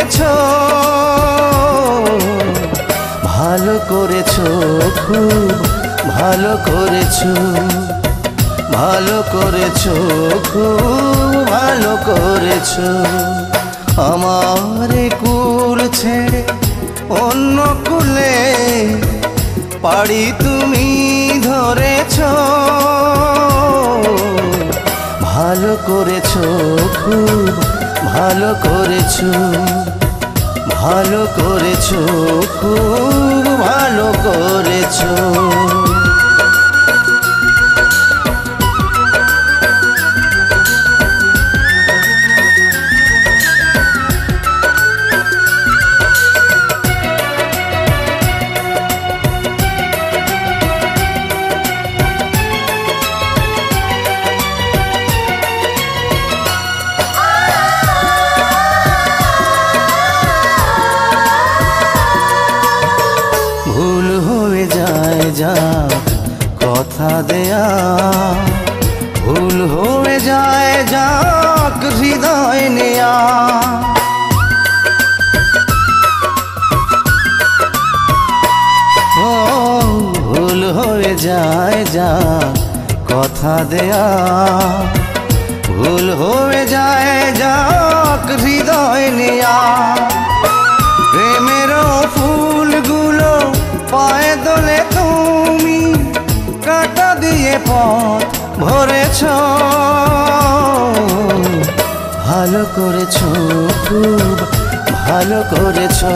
করেছো, ভালো করেছো, খুব ভালো করেছো, ভালো করেছো, খুব ভালো করেছো। আমার কুল ছেড়ে অন্য কুলে পাড়ি তুমি ধরেছো, ভালো করেছো, খুব ভালো করেছো, ভালো করেছো, খুব ভালো করেছো। ভুল হয়ে যায় যাক কথা দেয়া, ভুল হয়ে যায় যাক হৃদয় নেয়া। ও ভুল হয়ে যায় যাক কথা দেয়া, ভুল হয়ে যায় যাক হৃদয় নেয়া। প্রেমের ফুলগুলো পায়ে দোলে তুমি কাঁটা দিয়ে পথ ভরেছো, ভালো করেছো, খুব ভালো করেছো,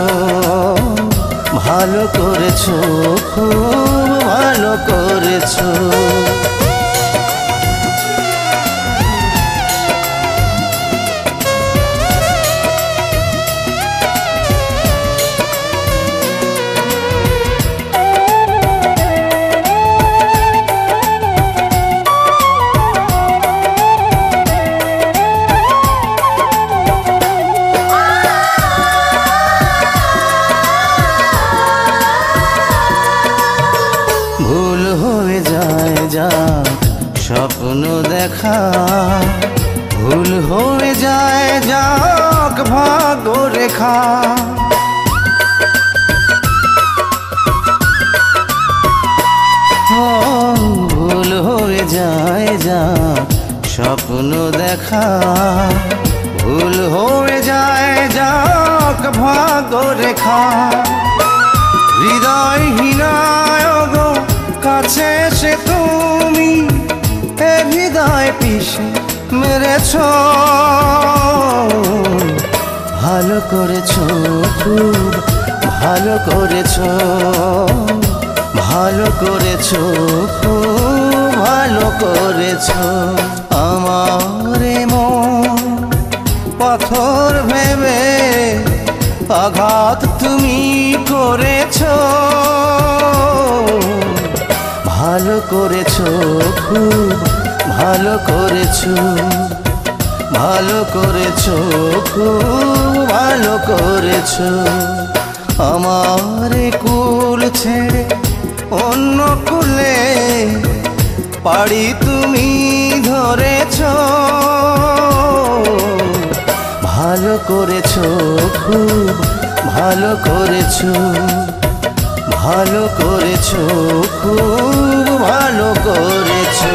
ভালো করেছো, খুব ভালো করেছো। ভুল হয়ে যায় যাক স্বপ্ন দেখা, ভুল হয়ে যায় যাক ভাগ্য রেখা। ও ভুল হয়ে যায় যাক স্বপ্ন দেখা, ভুল হয়ে যায় যাক ভাগ্য রেখা। হৃদয়হীনায় গো কাছে এসে তুমি এ হৃদয় পিষে মেরেছো, ভালো করেছো, খুব ভালো করেছো, ভালো করেছো, খুব ভালো করেছো। আমার মন পাথর ভেবে আঘাত তুমি করেছো, ভালো করেছো, খুব ভালো করেছো, ভালো করেছো, খুব ভালো করেছো। আমার কুল ছেড়ে অন্য কুলে পাড়ি তুমি ধরেছো, ভালো করেছো, খুব ভালো করেছো, ভালো করেছো, খুব ভালো করেছো।